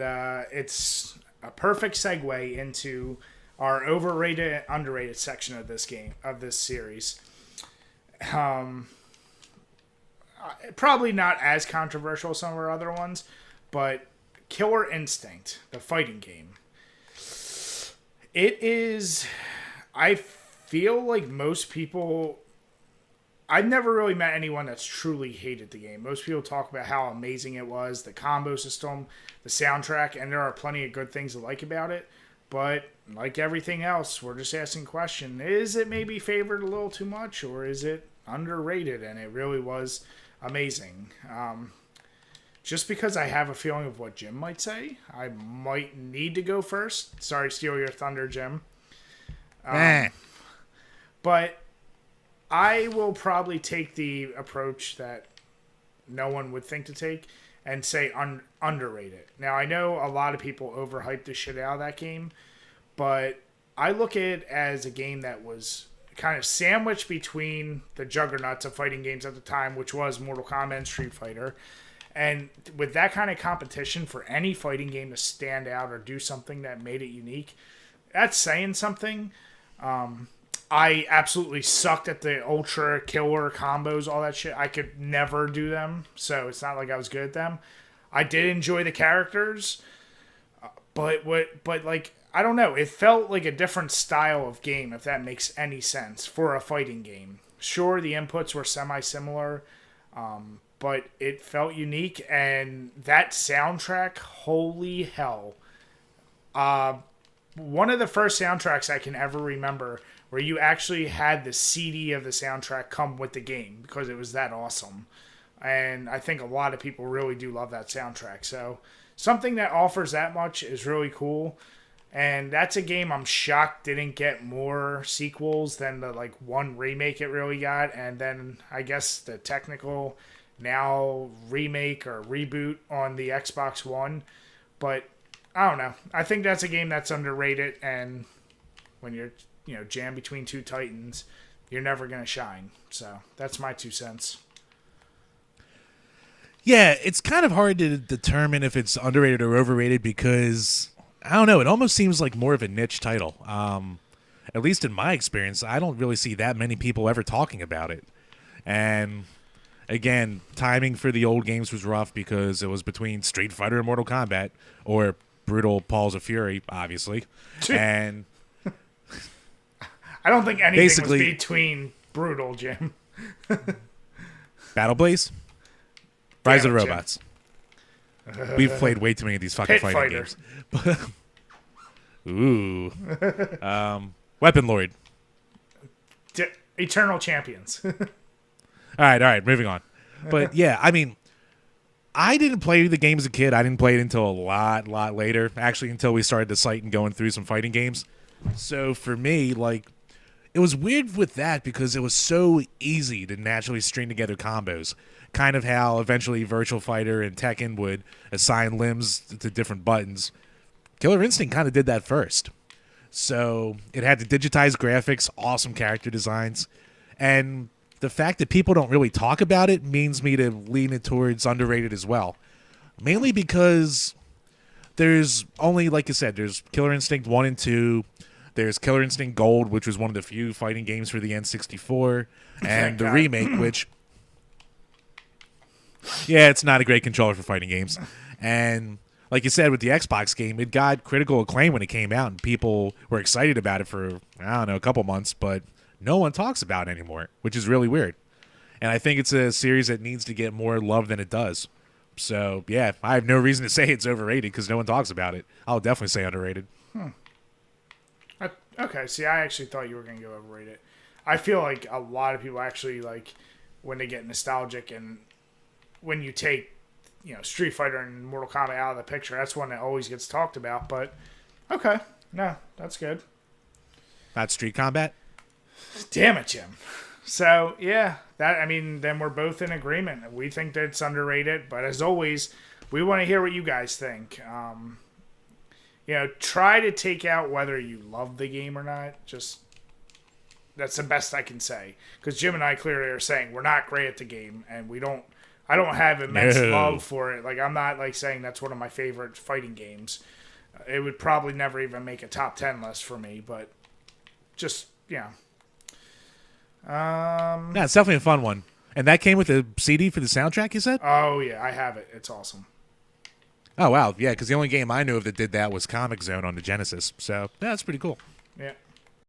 and it's a perfect segue into our overrated and underrated section of this series. Um, Probably not as controversial as some of our other ones, but Killer Instinct, the fighting game. It is. I feel like most people. I've never really met anyone that's truly hated the game. Most people talk about how amazing it was, the combo system, the soundtrack, and there are plenty of good things to like about it. But like everything else, we're just asking the question, is it maybe favored a little too much, or is it underrated? And it really was amazing. Just because I have a feeling of what Jim might say, I might need to go first. Sorry to steal your thunder, Jim. But I will probably take the approach that no one would think to take and say underrated. Now, I know a lot of people overhyped the shit out of that game, but I look at it as a game that was kind of sandwiched between the juggernauts of fighting games at the time, which was Mortal Kombat and Street Fighter. And with that kind of competition, for any fighting game to stand out or do something that made it unique, that's saying something. I absolutely sucked at the ultra killer combos, all that shit. I could never do them, so it's not like I was good at them. I did enjoy the characters, but like, I don't know. It felt like a different style of game, if that makes any sense, for a fighting game. Sure, the inputs were semi-similar, but it felt unique, and that soundtrack, holy hell. One of the first soundtracks I can ever remember where you actually had the CD of the soundtrack come with the game because it was that awesome. And I think a lot of people really do love that soundtrack. So something that offers that much is really cool. And that's a game I'm shocked didn't get more sequels than the like one remake it really got. And then I guess the technical now remake or reboot on the Xbox One. But I don't know. I think that's a game that's underrated, and when you're, jammed between two titans, you're never going to shine. So that's my 2 cents. Yeah, it's kind of hard to determine if it's underrated or overrated because, I don't know, it almost seems like more of a niche title. At least in my experience, I don't really see that many people ever talking about it. And again, timing for the old games was rough because it was between Street Fighter and Mortal Kombat, or Brutal Balls of Fury, obviously. And I don't think anything was between Brutal, Jim. Battle Blaze? Rise of the Robots. We've played way too many of these fucking fighting games. Ooh. Weapon Lord. Eternal Champions. All right, moving on. But yeah, I mean, I didn't play the game as a kid. I didn't play it until a lot later. Actually, until we started the site and going through some fighting games. So for me, like, it was weird with that because it was so easy to naturally string together combos. Kind of how eventually Virtual Fighter and Tekken would assign limbs to different buttons. Killer Instinct kind of did that first. So it had the digitized graphics, awesome character designs, and the fact that people don't really talk about it means me to lean it towards underrated as well. Mainly because there's only, like I said, there's Killer Instinct 1 and 2. There's Killer Instinct Gold, which was one of the few fighting games for the N64. And the remake, which... yeah, it's not a great controller for fighting games. And like you said, with the Xbox game, it got critical acclaim when it came out. And people were excited about it for, I don't know, a couple months. But no one talks about it anymore, which is really weird. And I think it's a series that needs to get more love than it does. So, yeah, I have no reason to say it's overrated because no one talks about it. I'll definitely say underrated. Okay, see, I actually thought you were going to go overrated. I feel like a lot of people actually, like, when they get nostalgic and when you take, Street Fighter and Mortal Kombat out of the picture, that's one that always gets talked about. But, okay, no, that's good. Not Street Combat? Damn it, Jim. So, yeah, then we're both in agreement. We think that it's underrated, but as always, we want to hear what you guys think. Try to take out whether you love the game or not. Just, that's the best I can say. Because Jim and I clearly are saying we're not great at the game, and we don't I don't have immense No. love for it. Like, I'm not like saying that's one of my favorite fighting games. It would probably never even make a top 10 list for me, but just, yeah. No, it's definitely a fun one. And that came with a CD for the soundtrack, you said? Oh, yeah, I have it. It's awesome. Oh, wow. Yeah, because the only game I knew of that did that was Comic Zone on the Genesis. So, yeah, that's pretty cool. Yeah.